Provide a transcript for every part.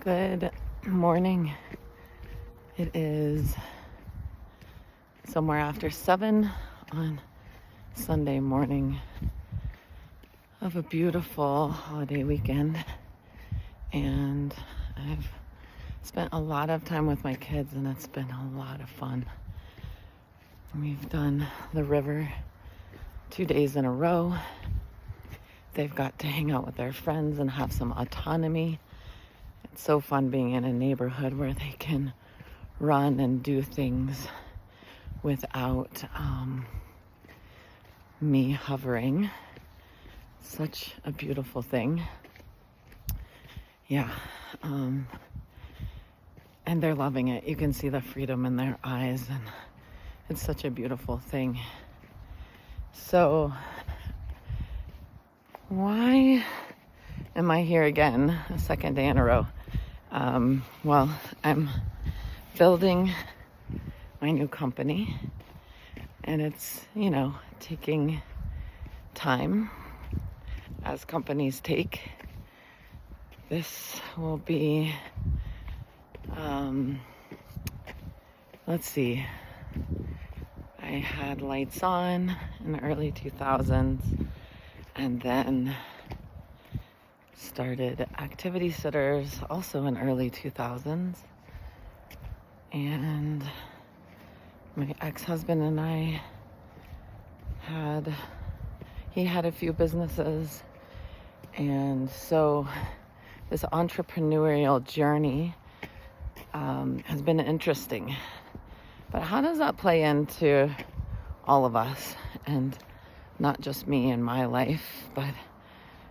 Good morning. It is somewhere after 7 on Sunday morning of a beautiful holiday weekend. And I've spent a lot of time with my kids and it's been a lot of fun. We've done the river 2 days in a row. They've got to hang out with their friends and have some autonomy. It's so fun being in a neighborhood where they can run and do things without me hovering. Such a beautiful thing. Yeah. And they're loving it. You can see the freedom in their eyes, and it's such a beautiful thing. So, why am I here again, a second day in a row? Well, I'm building my new company, and it's, taking time, as companies take. This will be, let's see, I had lights on in the early 2000s, and then started activity sitters also in early 2000s. And my ex-husband and I he had a few businesses. And so this entrepreneurial journey has been interesting. But how does that play into all of us? And not just me in my life, but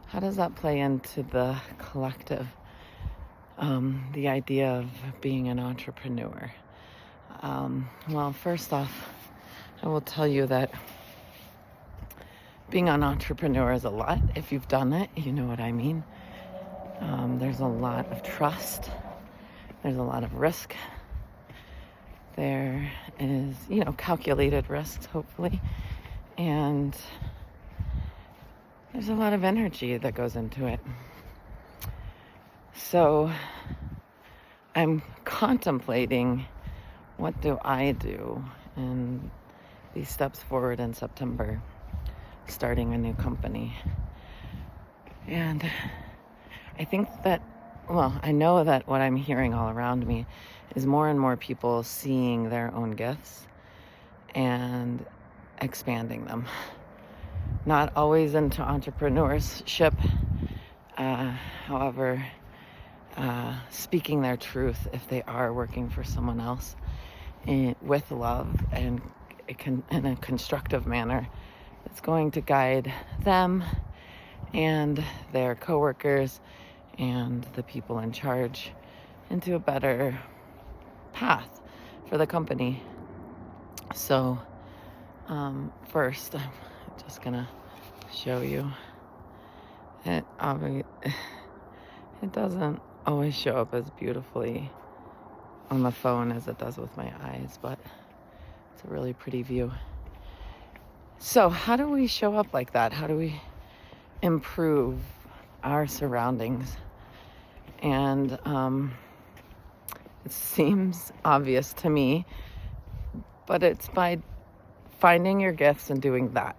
how does that play into the collective? The idea of being an entrepreneur. Well, first off, I will tell you that being an entrepreneur is a lot. If you've done it, you know what I mean. There's a lot of trust. There's a lot of risk. There is, calculated risks, hopefully. And there's a lot of energy that goes into it. So I'm contemplating, what do I do in these steps forward in September, starting a new company. And I think that, I know that what I'm hearing all around me is more and more people seeing their own gifts and expanding them. Not always into entrepreneurship, however, speaking their truth if they are working for someone else with love and in a constructive manner. It's going to guide them and their coworkers and the people in charge into a better path for the company. So first, I'm just gonna show you. It doesn't always show up as beautifully on the phone as it does with my eyes, but it's a really pretty view. So how do we show up like that? How do we improve our surroundings? And it seems obvious to me, but it's by finding your gifts and doing that.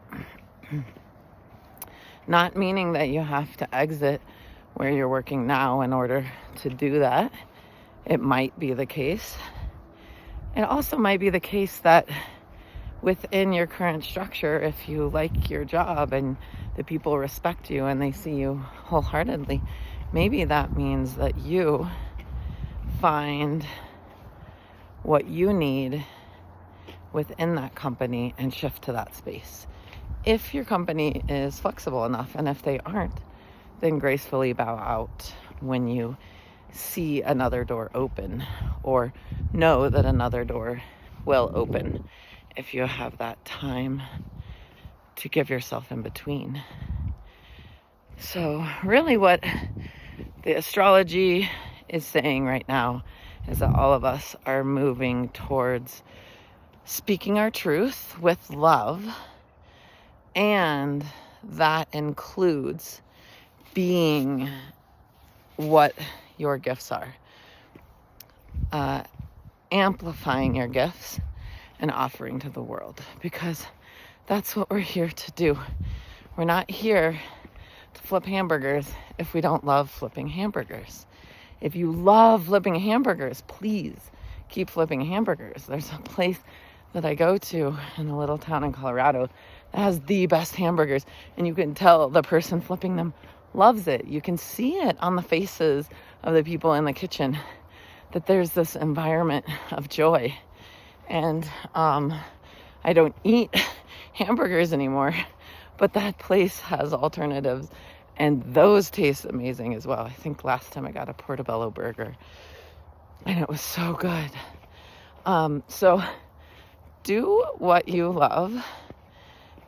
Not meaning that you have to exit where you're working now in order to do that. It might be the case. It also might be the case that within your current structure, if you like your job and the people respect you and they see you wholeheartedly, maybe that means that you find what you need within that company and shift to that space. If your company is flexible enough, and if they aren't, then gracefully bow out when you see another door open, or know that another door will open if you have that time to give yourself in between. So really what the astrology is saying right now is that all of us are moving towards speaking our truth with love, and that includes being what your gifts are. Amplifying your gifts and offering to the world, because that's what we're here to do. We're not here to flip hamburgers if we don't love flipping hamburgers. If you love flipping hamburgers, please keep flipping hamburgers. There's a place that I go to in a little town in Colorado that has the best hamburgers, and you can tell the person flipping them loves it. You can see it on the faces of the people in the kitchen that there's this environment of joy. And I don't eat hamburgers anymore, but that place has alternatives, and those taste amazing as well. I think last time I got a portobello burger, and it was so good. So do what you love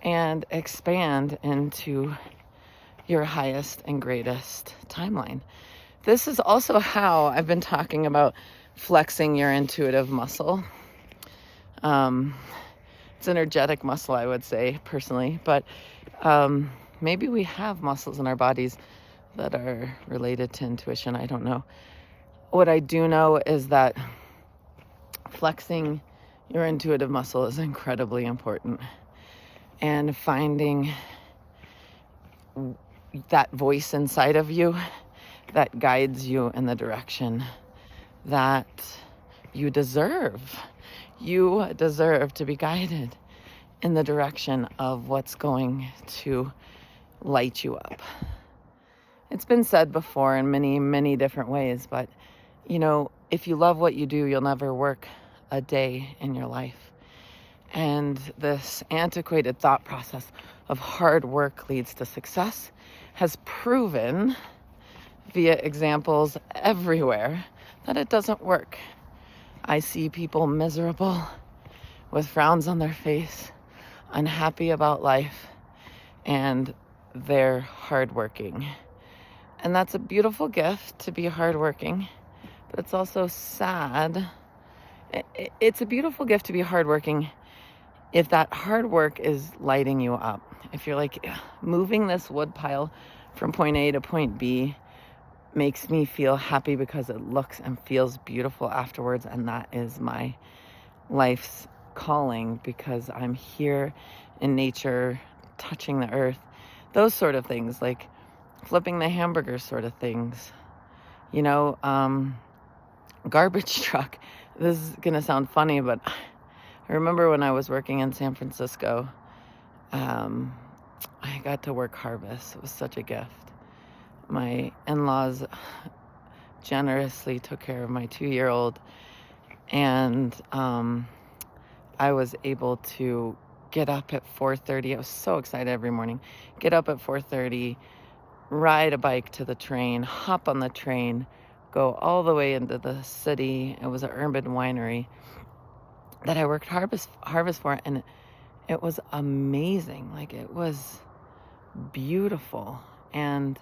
and expand into your highest and greatest timeline. This is also how I've been talking about flexing your intuitive muscle. It's energetic muscle, I would say, personally, but maybe we have muscles in our bodies that are related to intuition. I don't know. What I do know is that flexing your intuitive muscle is incredibly important, and finding that voice inside of you that guides you in the direction that you deserve. You deserve to be guided in the direction of what's going to light you up. It's been said before in many, many different ways, but if you love what you do, you'll never work a day in your life. And this antiquated thought process of hard work leads to success has proven via examples everywhere that it doesn't work. I see people miserable with frowns on their face, unhappy about life, and they're hardworking. And that's a beautiful gift, to be hardworking, but it's also sad. It's a beautiful gift to be hardworking if that hard work is lighting you up. If you're like, moving this wood pile from point A to point B makes me feel happy because it looks and feels beautiful afterwards, and that is my life's calling, because I'm here in nature, touching the earth, those sort of things, like flipping the hamburger sort of things, garbage truck. This is gonna sound funny, but I remember when I was working in San Francisco, I got to work harvest. It was such a gift. My in-laws generously took care of my 2-year-old, and I was able to get up at 4:30. I was so excited every morning. Get up at 4:30, ride a bike to the train, hop on the train, go all the way into the city. It was an urban winery that I worked harvest for, and it was amazing. Like, it was beautiful, and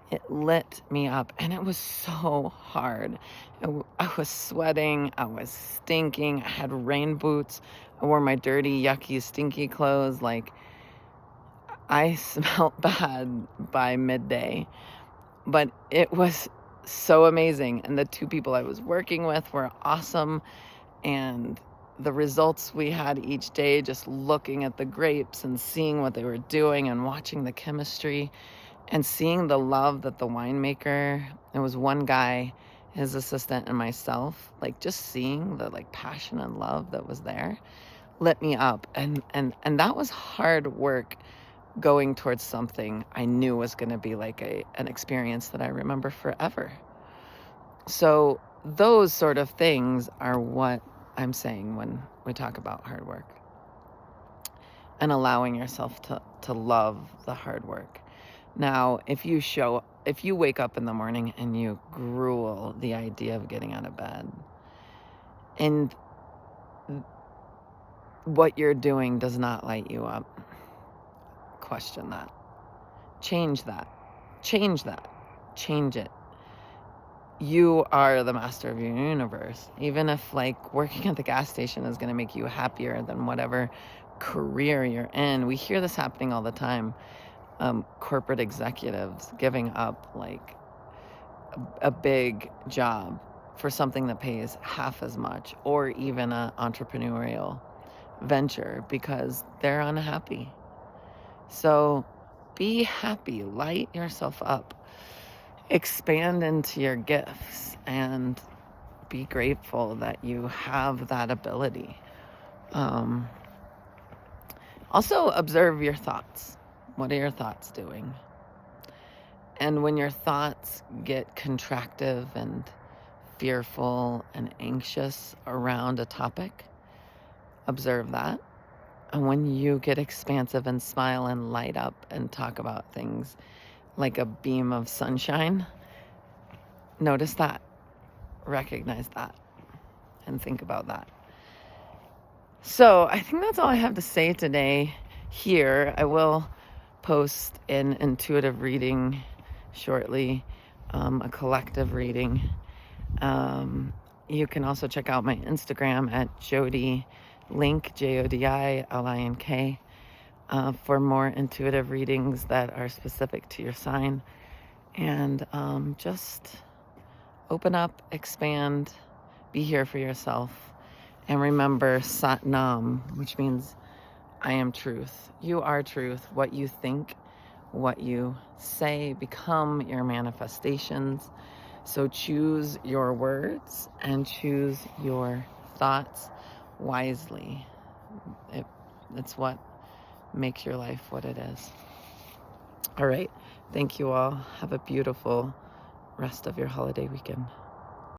it lit me up, and it was so hard. I was sweating, I was stinking, I had rain boots, I wore my dirty, yucky, stinky clothes. Like, I smelled bad by midday, but it was so amazing, and the 2 people I was working with were awesome, and the results we had each day, just looking at the grapes and seeing what they were doing and watching the chemistry and seeing the love that the winemaker, it was one guy, his assistant, and myself, like, just seeing the passion and love that was there lit me up. And that was hard work, going towards something I knew was going to be like an experience that I remember forever. So those sort of things are what I'm saying when we talk about hard work, and allowing yourself to love the hard work. Now, if you wake up in the morning and you gruel the idea of getting out of bed, and what you're doing does not light you up, question that. Change that. Change that. Change it. You are the master of your universe. Even if working at the gas station is going to make you happier than whatever career you're in. We hear this happening all the time. Corporate executives giving up a big job for something that pays half as much, or even an entrepreneurial venture, because they're unhappy. So be happy, light yourself up, expand into your gifts, and be grateful that you have that ability. Also observe your thoughts. What are your thoughts doing? And when your thoughts get contractive and fearful and anxious around a topic, observe that. And when you get expansive and smile and light up and talk about things like a beam of sunshine, notice that, recognize that, and think about that. So I think that's all I have to say today here. I will post an intuitive reading shortly, a collective reading. You can also check out my Instagram at Jodi Link, JODILINK, for more intuitive readings that are specific to your sign. And just open up, expand, be here for yourself. And remember Sat Nam, which means I am truth. You are truth. What you think, what you say become your manifestations. So choose your words and choose your thoughts wisely. It's what makes your life what it is. All right. Thank you all. Have a beautiful rest of your holiday weekend.